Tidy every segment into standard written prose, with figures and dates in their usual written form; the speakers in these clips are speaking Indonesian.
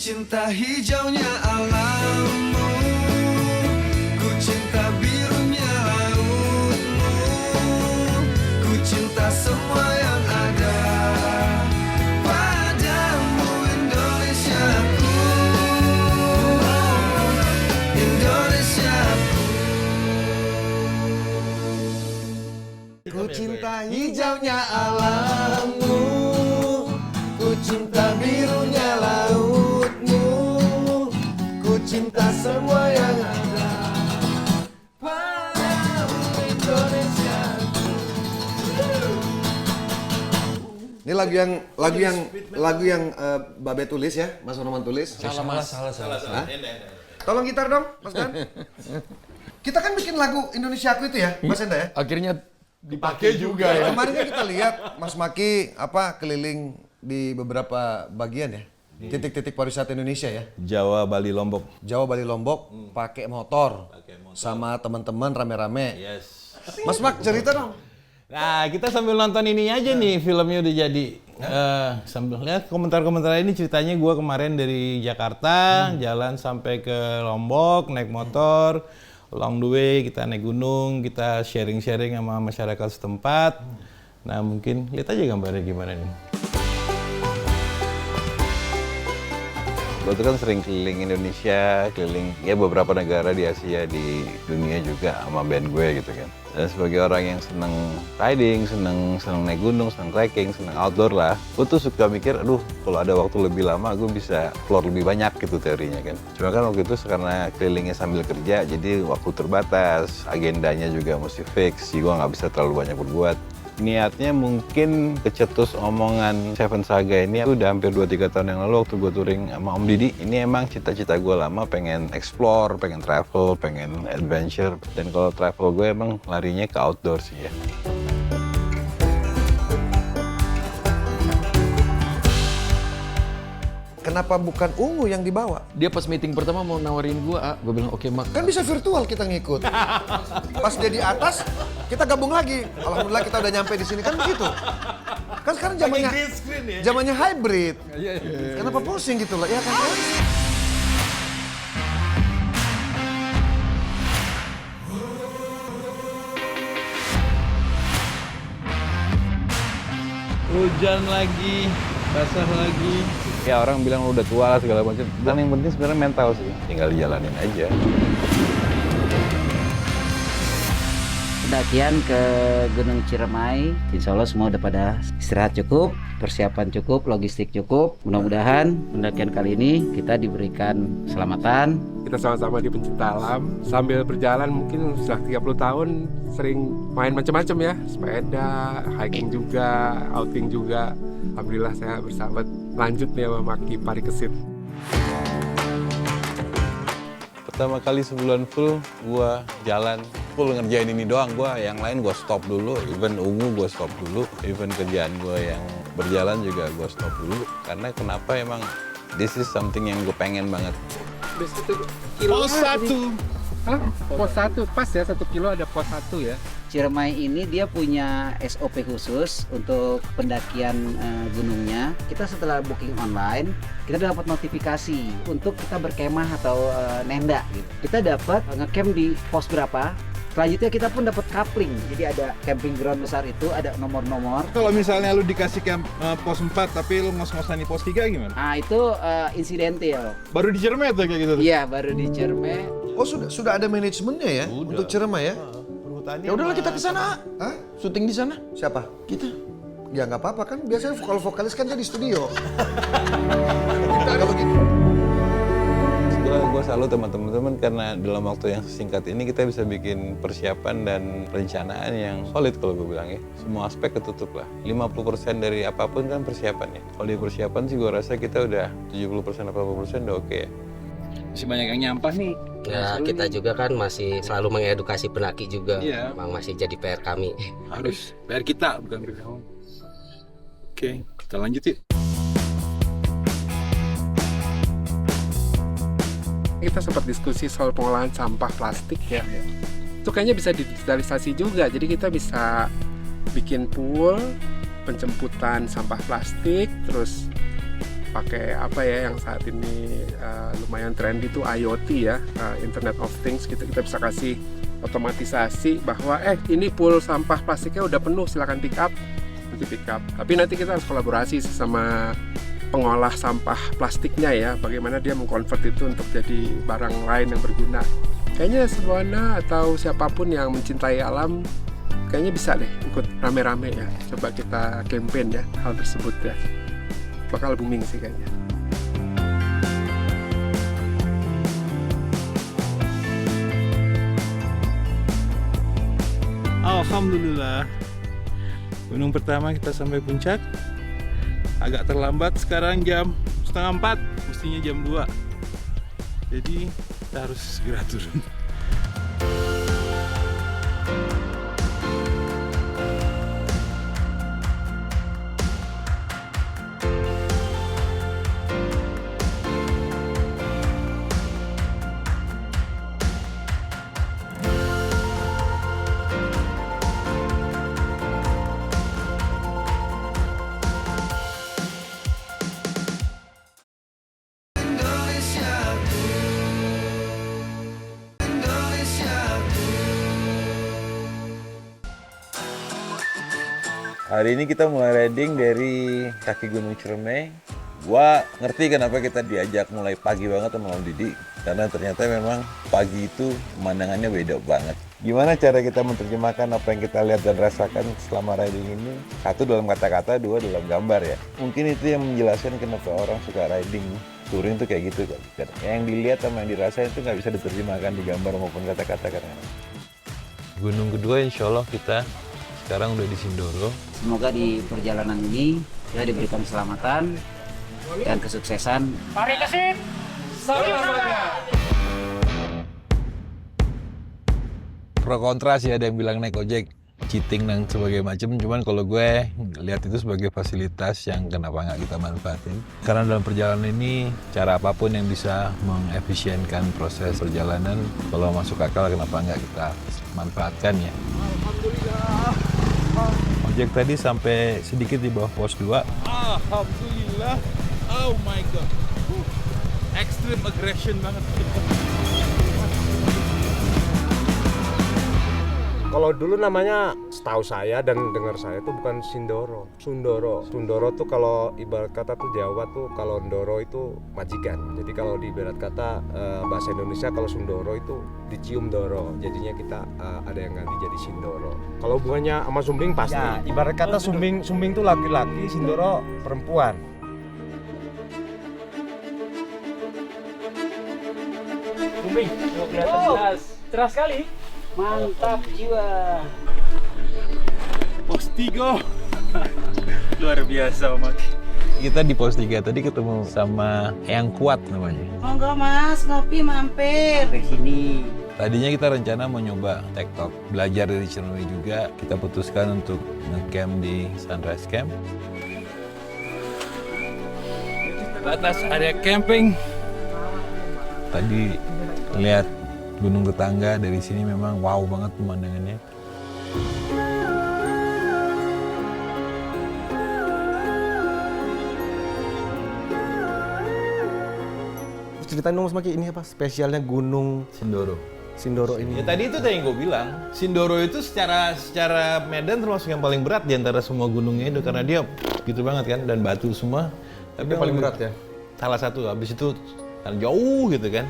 cinta hijaunya alammu, ku cinta birunya lautmu, ku cinta semua yang ada padamu Indonesiaku, Indonesiaku. Ku cinta hijaunya alammu, ku cinta birunya lautmu, ku cinta semua yang ada padamu Indonesiaku. Ini lagu yang Babe tulis ya, Mas Roman tulis. Salah. Tolong gitar dong, Mas Dan. Kita kan bikin lagu Indonesiaku itu ya, Mas Enda ya. Akhirnya dipakai juga ya. Kemarin kan kita lihat Mas Maki keliling di beberapa bagian ya. Titik-titik pariwisata Indonesia ya. Jawa, Bali, Lombok. Jawa, Bali, Lombok pakai motor. Sama teman-teman rame-rame. Yes. Mas Mak cerita dong. Nah, kita sambil nonton ini aja nih, filmnya udah jadi. Sambil lihat komentar-komentar ini, ceritanya gue kemarin dari Jakarta, jalan sampai ke Lombok, naik motor, along the way, kita naik gunung, kita sharing-sharing sama masyarakat setempat. Nah, mungkin lihat aja gambarnya gimana nih. Gue tuh kan sering keliling Indonesia, keliling ya beberapa negara di Asia, di dunia juga sama band gue gitu kan. Dan sebagai orang yang seneng riding, seneng naik gunung, seneng trekking, seneng outdoor lah, gue tuh suka mikir, aduh kalau ada waktu lebih lama gue bisa explore lebih banyak gitu teorinya kan. Cuma kan waktu itu karena kelilingnya sambil kerja, jadi waktu terbatas, agendanya juga mesti fix, jadi gue nggak bisa terlalu banyak berbuat. Niatnya mungkin kecetus omongan Seven Saga ini udah hampir 2-3 tahun yang lalu waktu gue touring sama Om Didi. Ini emang cita-cita gue lama, pengen explore, pengen travel, pengen adventure. Dan kalau travel gue emang larinya ke outdoor sih ya. Kenapa bukan Ungu yang dibawa? Dia pas meeting pertama mau nawarin gua, gua bilang oke Mak. Kan bisa virtual kita ngikut. Pas dia di atas, kita gabung lagi. Alhamdulillah kita udah nyampe di sini kan begitu. Kan sekarang zamannya hybrid. Kenapa pusing gitu loh? Ya kan? Hujan lagi, basah lagi. Ya orang bilang lu udah tua lah segala macam. Dan yang penting sebenarnya mental sih. Tinggal dijalanin aja. Pendakian ke Gunung Ciremai, insya Allah semua udah pada istirahat cukup, persiapan cukup, logistik cukup. Mudah-mudahan pendakian kali ini kita diberikan keselamatan. Kita sama-sama di pencinta alam, sambil berjalan mungkin sudah 30 tahun sering main macam-macam ya, sepeda, hiking juga, outing juga. Alhamdulillah saya bersahabat lanjut nih sama Maki Parikesit. Pertama kali sebulan full, gua jalan full ngerjain ini doang. Gua yang lain gua stop dulu, even Ungu gua stop dulu, even kerjaan gua yang berjalan juga gua stop dulu. Karena kenapa emang this is something yang gue pengen banget. Pos 1. Hah? Pos 1, pas ya 1 kilo ada pos 1 ya. Ciremai ini dia punya SOP khusus untuk pendakian gunungnya. Kita setelah booking online, kita dapat notifikasi untuk kita berkemah atau nenda gitu. Kita dapat ngecamp di pos berapa. Selanjutnya kita pun dapat coupling, jadi ada camping ground besar itu, ada nomor-nomor. Kalau misalnya lu dikasih camp pos 4 tapi lu ngos-ngosan di pos 3 gimana? Nah itu insidental. Baru di Ciremai tuh kayak gitu tuh? Iya baru di Ciremai. Oh sudah ada manajemennya ya untuk Ciremai ya? Ya udahlah kita ke sana. Hah? Syuting di sana. Siapa? Kita. Ya nggak apa-apa kan biasanya kalau vokalis kan dia di studio. Kalau gitu. Gue salut teman-teman karena dalam waktu yang singkat ini kita bisa bikin persiapan dan perencanaan yang solid kalau gue bilang ya. Semua aspek ketutup lah. 50% dari apapun kan persiapan ya. Kalau di persiapan sih gue rasa kita udah 70% 80% udah oke ya. Masih banyak yang nyampah nih. Ya kita juga kan masih selalu mengedukasi pendaki juga. Iya. Memang masih jadi PR kami. Harus PR kita bukan PR kamu. Oke, kita lanjut yuk. Kita sempat diskusi soal pengolahan sampah plastik ya. Itu kayaknya bisa digitalisasi juga. Jadi kita bisa bikin pool penjemputan sampah plastik, terus pakai apa ya yang saat ini lumayan trendy itu IoT ya, Internet of Things gitu. Kita bisa kasih otomatisasi bahwa ini pool sampah plastiknya udah penuh, silakan pick up. Tapi nanti kita harus kolaborasi sama pengolah sampah plastiknya ya, bagaimana dia mengkonvert itu untuk jadi barang lain yang berguna. Kayaknya Sebuana atau siapapun yang mencintai alam kayaknya bisa deh ikut rame-rame ya. Coba kita campaign ya hal tersebut ya. Bakal booming sih kayaknya. Alhamdulillah, gunung pertama kita sampai puncak. Agak terlambat sekarang jam 3:30, mestinya jam 2. Jadi kita harus segera turun. Hari ini kita mulai riding dari kaki Gunung Ciremai. Gua ngerti kenapa kita diajak mulai pagi banget sama Om Didi. Karena ternyata memang pagi itu pemandangannya beda banget. Gimana cara kita menerjemahkan apa yang kita lihat dan rasakan selama riding ini? Satu dalam kata-kata, dua dalam gambar ya. Mungkin itu yang menjelaskan kenapa orang suka riding. Touring tuh kayak gitu kan. Yang dilihat sama yang dirasain itu nggak bisa diterjemahkan di gambar maupun kata-kata kan. Gunung kedua insya Allah kita sekarang udah di Sindoro. Semoga di perjalanan ini kita diberikan keselamatan dan kesuksesan. Mari ke sini. Pro kontra sih, ada yang bilang naik ojek cheating dan sebagainya macam. Cuman kalau gue lihat itu sebagai fasilitas yang kenapa nggak kita manfaatin. Karena dalam perjalanan ini cara apapun yang bisa mengefisienkan proses perjalanan, kalau masuk akal kenapa nggak kita manfaatkan ya. Alhamdulillah. Ojek tadi sampai sedikit di bawah pos 2. Alhamdulillah. Oh my god. Extreme aggression banget. Kalau dulu namanya, setahu saya dan dengar saya itu bukan Sindoro, Sundoro. Sundoro tuh kalau ibarat kata tuh Jawa tuh, kalau Ndoro itu majikan. Jadi kalau di ibarat kata bahasa Indonesia kalau Sundoro itu dicium Doro. Jadinya kita ada yang ganti jadi Sindoro. Kalau hubungannya sama Sumbing pasti. Ya, ibarat kata Sumbing tuh laki-laki, Sindoro perempuan. Sumbing, kelihatan jelas. Cerah sekali. Mantap jiwa. Pos 3. Luar biasa, Mak. Kita di pos 3 tadi ketemu sama yang kuat namanya. Monggo Mas, ngopi mampir. Ke sini. Tadinya kita rencana mau nyoba TikTok, belajar dari Ciremai juga. Kita putuskan untuk nge-camp di Sunrise Camp. Batas area camping. Tadi lihat gunung tetangga dari sini memang wow banget pemandangannya. Ceritain dong Mas Maki, ini apa spesialnya Gunung Sindoro ini? Ya tadi itu yang gue bilang, Sindoro itu secara medan termasuk yang paling berat di antara semua gunungnya itu karena dia gitu banget kan dan batu semua. Tapi yang paling berat ya? Salah satu, habis itu kan jauh gitu kan.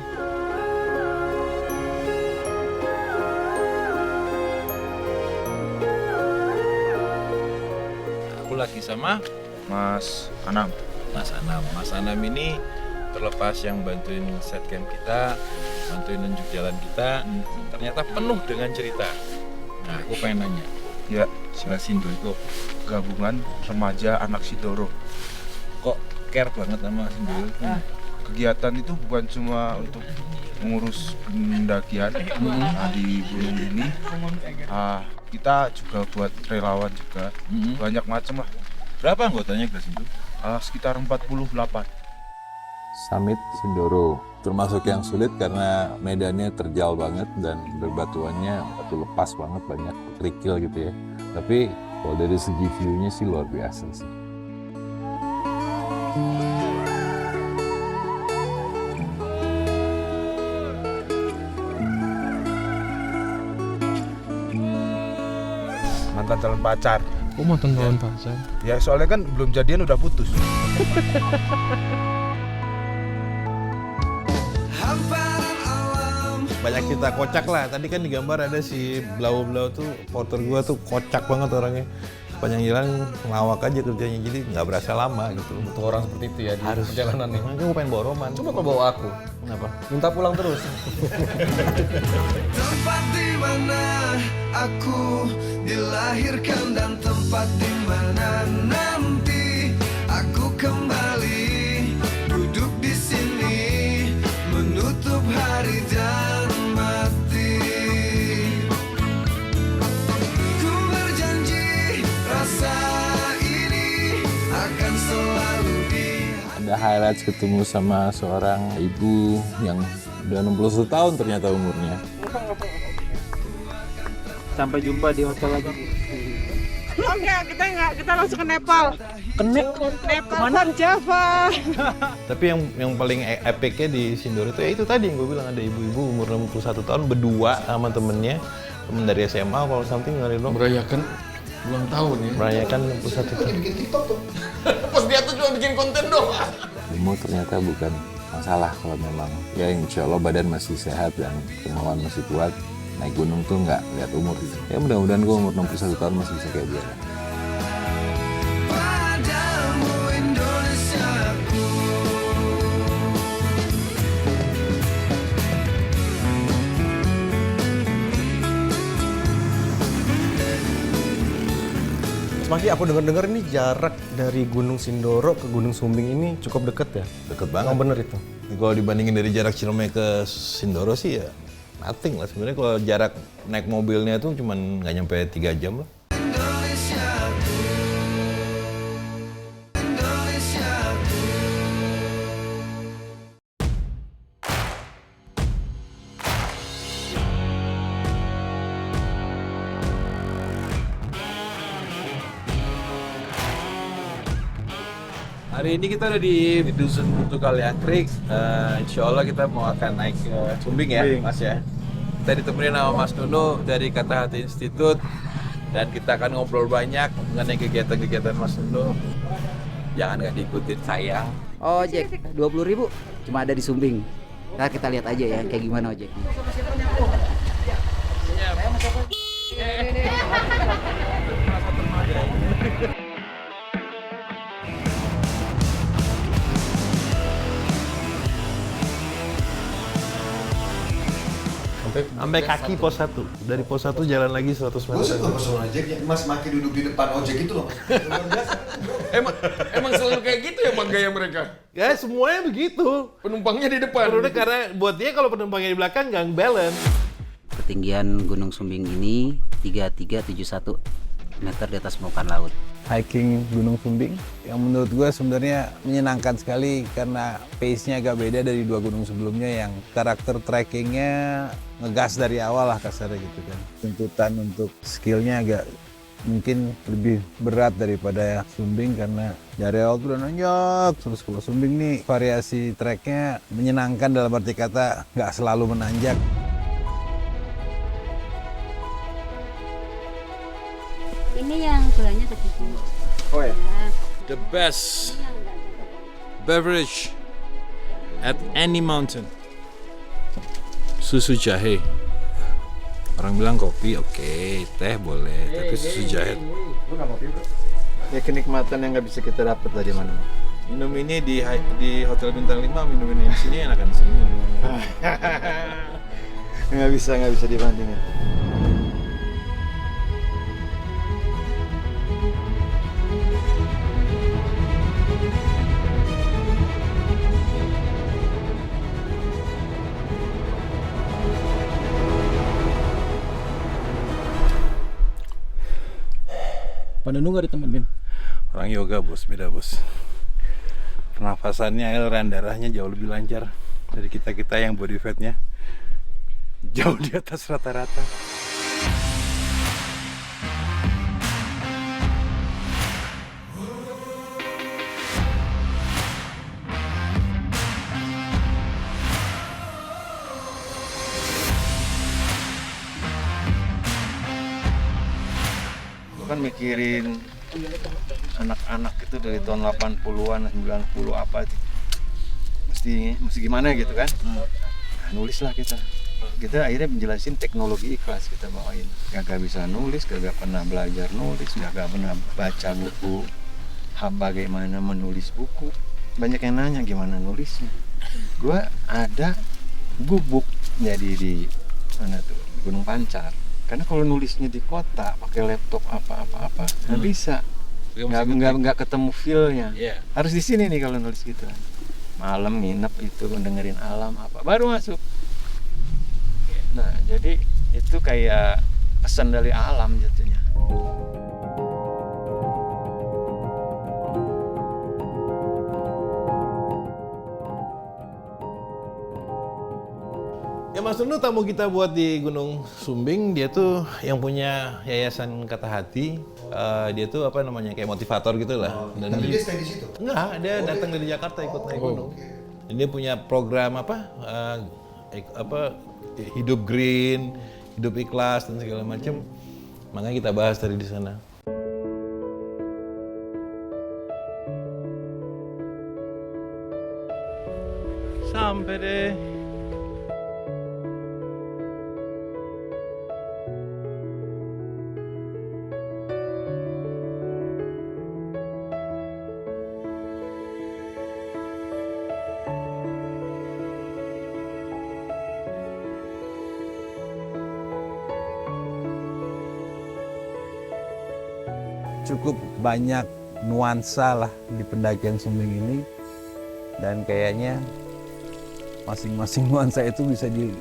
Aku lagi sama Mas Anam. Mas Anam ini terlepas yang bantuin set camp kita, bantuin nunjuk jalan kita, ternyata penuh dengan cerita. Nah, aku pengen nanya. Ya, Sinasindo itu gabungan remaja anak Sindoro. Kok care banget sama Sindoro? Kegiatan itu bukan cuma untuk mengurus pendakian di gunung ini. Kita juga buat relawan juga. Banyak macam lah. Berapa anggotanya kelas itu? Sekitar 48. Summit Sindoro termasuk yang sulit karena medannya terjal banget dan berbatuannya batu lepas banget, banyak kerikil gitu ya. Tapi kalau dari segi view-nya sih luar biasa sih. mantan calon pacar. Oh, mantan calon pacar. Ya soalnya kan belum jadian udah putus. Banyak cerita kocak lah. Tadi kan di gambar ada si Blau-Blau tuh, porter gua tuh kocak banget orangnya. Sepanjang jalan ngelawak aja kerjanya, jadi nggak berasa lama gitu. Untuk orang seperti itu ya di Harus. perjalanan nih. Makanya gue pengen bawa Roman. Coba kalau bawa aku. Kenapa? Minta pulang terus. Tempat di mana aku dilahirkan dan tempat di mana nanti aku kembali duduk di sini menutup hari dan mati. Ku berjanji rasa ini akan selalu di. Ada highlights ketemu sama seorang ibu yang udah 61 tahun ternyata umurnya. Sampai jumpa di hotel lagi. Kita langsung ke Nepal. Nepal Kemana? Java. Tapi yang paling epicnya di Sindoro itu ya itu tadi yang gue bilang, ada ibu-ibu umur 61 tahun berdua sama temen dari SMA kalau something nggak ada. Merayakan ulang tahun ya. Merayakan 61 tahun. Bikin TikTok tuh. Pas dia tuh cuma bikin konten doang. Umur ternyata bukan masalah kalau memang ya insya Allah badan masih sehat dan kemauan masih kuat. Naik gunung tuh nggak lihat umur gitu. Ya mudah-mudahan gue umur 61 tahun masih bisa kayak dia. Padamu Indonesiaku. Mas Maki, aku dengar-dengar ini jarak dari Gunung Sindoro ke Gunung Sumbing ini cukup dekat ya? Deket banget. Yang bener itu? Kalau dibandingin dari jarak Ciremai ke Sindoro sih ya nothing lah. Sebenarnya kalau jarak naik mobilnya tuh cuman nggak nyampe 3 jam lah. Hari ini kita ada di Dusun Tukaliangkrik. Insya Allah kita mau akan naik ke Sumbing ya, Mas ya. Kita ditemenin sama Mas Nunu dari Kata Hati Institute dan kita akan ngobrol banyak mengenai kegiatan-kegiatan Mas Nunu. Jangan nggak diikutin sayang. Ojek 20.000 cuma ada di Sumbing. Ntar kita lihat aja ya kayak gimana ojeknya. Sampai kaki pos 1. Dari pos 1 jalan lagi 100 meter. Gue suka personal ojeknya. Mas Maki duduk di depan ojek itu loh, Mas. Emang selalu kayak gitu ya bang gaya mereka? Ya semuanya begitu. Penumpangnya di depan. Karena buat dia kalau penumpangnya di belakang nggak balance. Ketinggian Gunung Sumbing ini 3371 meter di atas permukaan laut. Hiking Gunung Sumbing yang menurut gue sebenarnya menyenangkan sekali karena pace-nya agak beda dari 2 gunung sebelumnya yang karakter trekkingnya ngegas dari awal lah kasarnya gitu kan. Tuntutan untuk skillnya agak mungkin lebih berat daripada Sumbing karena dari awal tuh udah nanjak. Terus kalau Sumbing nih variasi treknya menyenangkan dalam arti kata nggak selalu menanjak. Ini yang gulanya sedikit. Oh ya. The best beverage at any mountain. Susu jahe. Orang bilang kopi oke, teh boleh, tapi susu jahe. Lu nggak ngopi bro? Ya kenikmatan yang nggak bisa kita dapat dari mana? Minum ini di Hotel Bintang 5, minum ini di sini enakan di sini. Nggak bisa dibandingin. Pak Nunu nggak ditemenin? Orang yoga bos, beda bos. Pernafasannya, aliran darahnya jauh lebih lancar dari kita yang body fatnya jauh di atas rata-rata. kan mikirin anak-anak itu dari tahun 80-an, 90 apa itu. Mesti gimana gitu kan. Nah, nulislah kita. Kita akhirnya menjelasin teknologi ikhlas kita bawain. Gak bisa nulis, gak pernah belajar nulis, gak pernah baca buku. Bagaimana menulis buku. Banyak yang nanya gimana nulisnya. Gue ada gubuk jadi di mana tuh, Gunung Pancar. Karena kalau nulisnya di kota pakai laptop apa-apa nggak bisa, nggak ketemu feel-nya. Harus di sini nih kalau nulis gitu. Malam nginep itu dengerin alam apa baru masuk. Nah jadi itu kayak pesan dari alam jatuhnya. Ya Mas Nunu tamu kita buat di Gunung Sumbing, dia tuh yang punya yayasan Kata Hati. Dia tuh apa namanya kayak motivator gitu lah. Dan Tapi dia stay di situ? Enggak, dia datang dari Jakarta ikut naik gunung. Okay. Dia punya program hidup green, hidup ikhlas dan segala macam. Makanya kita bahas tadi di sana. Sampai deh. Cukup banyak nuansa lah di pendakian Sumbing ini, dan kayaknya masing-masing nuansa itu bisa di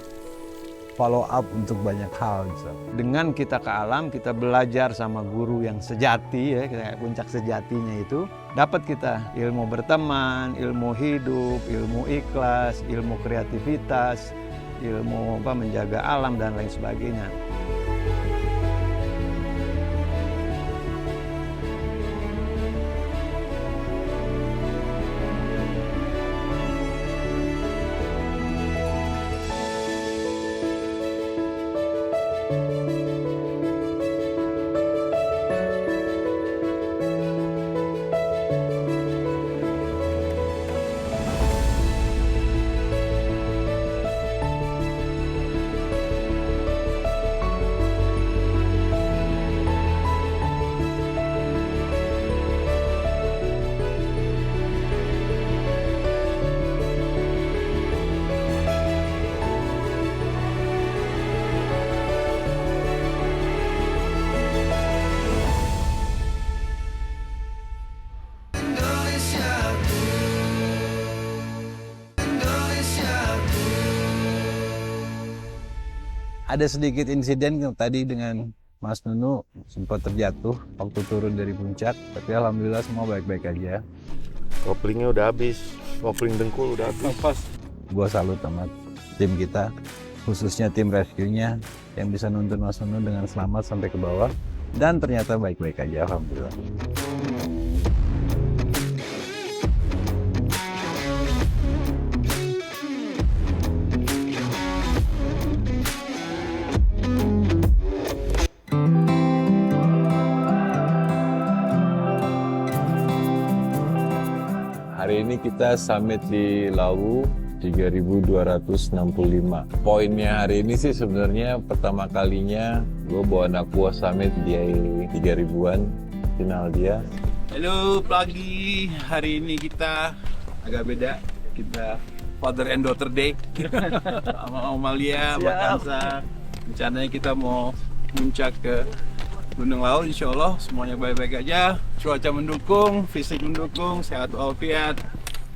follow up untuk banyak hal gitu. Dengan kita ke alam, kita belajar sama guru yang sejati ya, kayak puncak sejatinya itu, dapat kita ilmu berteman, ilmu hidup, ilmu ikhlas, ilmu kreativitas, ilmu menjaga alam dan lain sebagainya. Ada sedikit insiden tadi dengan Mas Nunu, sempat terjatuh waktu turun dari puncak, tapi alhamdulillah semua baik-baik aja. Koplingnya udah habis, kopling dengkul udah habis. Pas. Gua salut sama tim kita, khususnya tim rescue-nya yang bisa nuntun Mas Nunu dengan selamat sampai ke bawah, dan ternyata baik-baik aja, alhamdulillah. Hari ini kita summit di Lawu 3.265. Poinnya hari ini sih sebenarnya pertama kalinya gue bawa anak buah summit di 3.000-an final dia. Halo pagi, hari ini kita agak beda. Kita Father and Daughter Day sama Amalia, Mbak Kansa. Rencananya kita mau muncak ke Gunung Lawu, insya Allah semuanya baik-baik aja. Cuaca mendukung, fisik mendukung, sehat walafiat.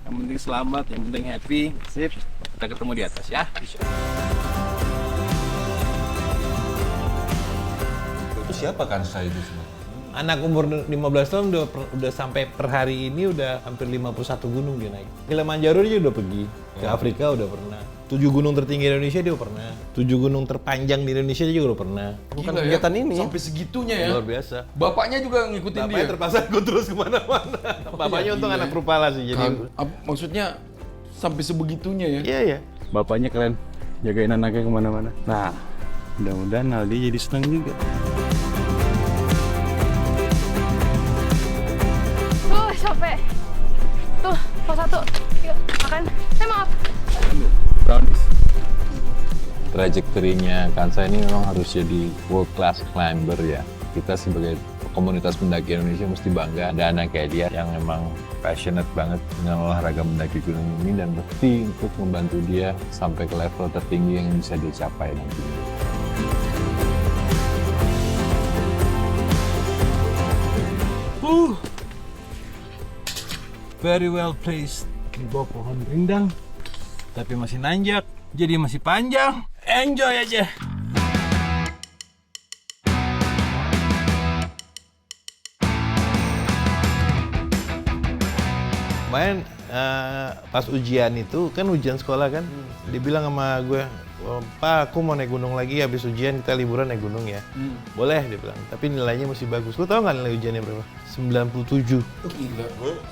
Yang penting selamat, yang penting happy. Sip, kita ketemu di atas ya. Itu siapa Kansa itu semua? Anak umur 15 tahun udah sampai per hari ini udah hampir 51 gunung dia naik. Kilimanjaro dia udah pergi, ke Afrika udah pernah. 7 gunung tertinggi Indonesia dia udah pernah. 7 gunung terpanjang di Indonesia dia juga udah pernah. Bukan kegiatan ini sampai segitunya ya. Luar biasa. Bapaknya juga ngikutin dia. Bapaknya terpaksa ikut terus kemana-mana. Bapaknya untung anak Rupala sih. Jadi maksudnya sampai sebegitunya ya? Iya, iya. Bapaknya keren, jagain anaknya kemana-mana. Nah, mudah-mudahan Aldi jadi senang juga. capek. Tuh, pos 1. Yuk, makan. Maaf. Brownies. Trajektorinya Kansa ini memang harus jadi world class climber ya. Kita sebagai komunitas pendaki Indonesia mesti bangga ada anak kayak dia yang memang passionate banget dengan olahraga mendaki gunung ini dan mesti untuk membantu dia sampai ke level tertinggi yang bisa dia capai nantinya. Very well placed di bawah pohon rindang, tapi masih nanjak, jadi masih panjang. Enjoy aja. Main pas ujian itu kan ujian sekolah kan, dia bilang sama gue, Pak, aku mau naik gunung lagi habis ujian, kita liburan naik gunung ya. Boleh, dia bilang, tapi nilainya mesti bagus. Lu tau nggak nilai ujiannya berapa? 97. Oh, gila.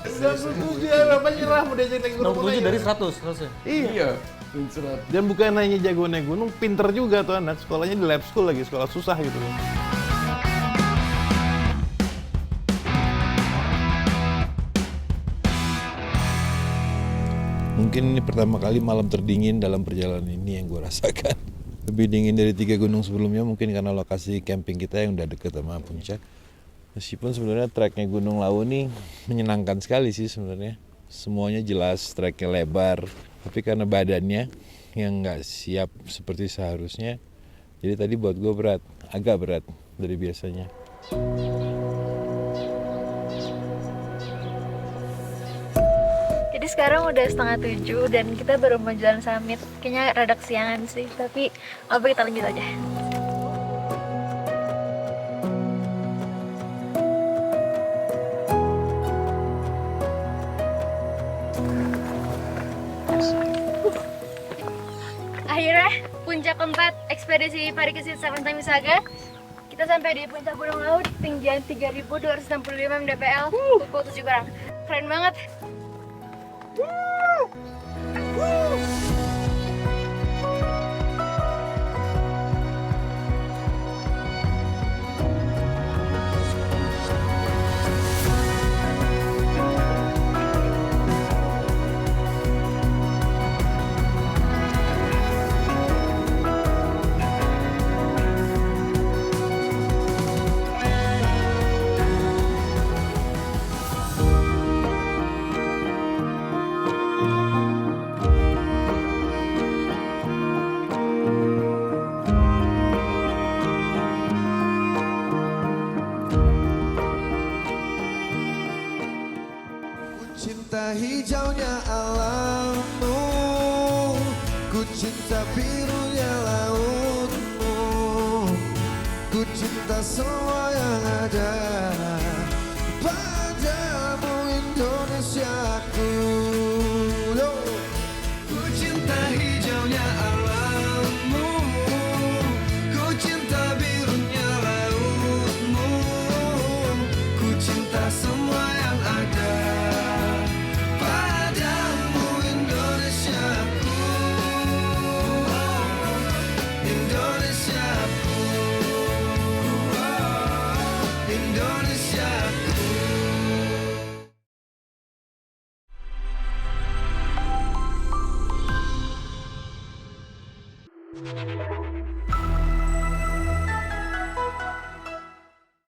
97 ya, Bapak nyerah mau diajak naik gunung. 97 dari 100 harusnya. Iya. Dan bukan hanya jago naik gunung, pinter juga tuh anak. Sekolahnya di lab school lagi, sekolah susah gitu loh. Mungkin ini pertama kali malam terdingin dalam perjalanan ini yang gue rasakan. Lebih dingin dari 3 gunung sebelumnya mungkin karena lokasi camping kita yang udah deket sama puncak. Meskipun sebenarnya treknya Gunung Lawu ini menyenangkan sekali sih sebenarnya. Semuanya jelas, treknya lebar. Tapi karena badannya yang nggak siap seperti seharusnya, jadi tadi buat gue berat, agak berat dari biasanya. Jadi sekarang udah 6:30 dan kita baru mau jalan summit. Kayaknya rada kesiangan sih, tapi apa kita lanjut aja. Akhirnya puncak keempat ekspedisi Parikesit Sarantang Saga. Kita sampai di puncak Gunung Lawu di ketinggian 3.265 mdpl, pukul 7 kurang. Keren banget. Cinta hijaunya alammu, ku cinta birunya lautmu, ku cinta semua yang ada padamu Indonesiaku. Ku cinta hijaunya alammu, ku cinta birunya lautmu, ku cinta semua yang ada.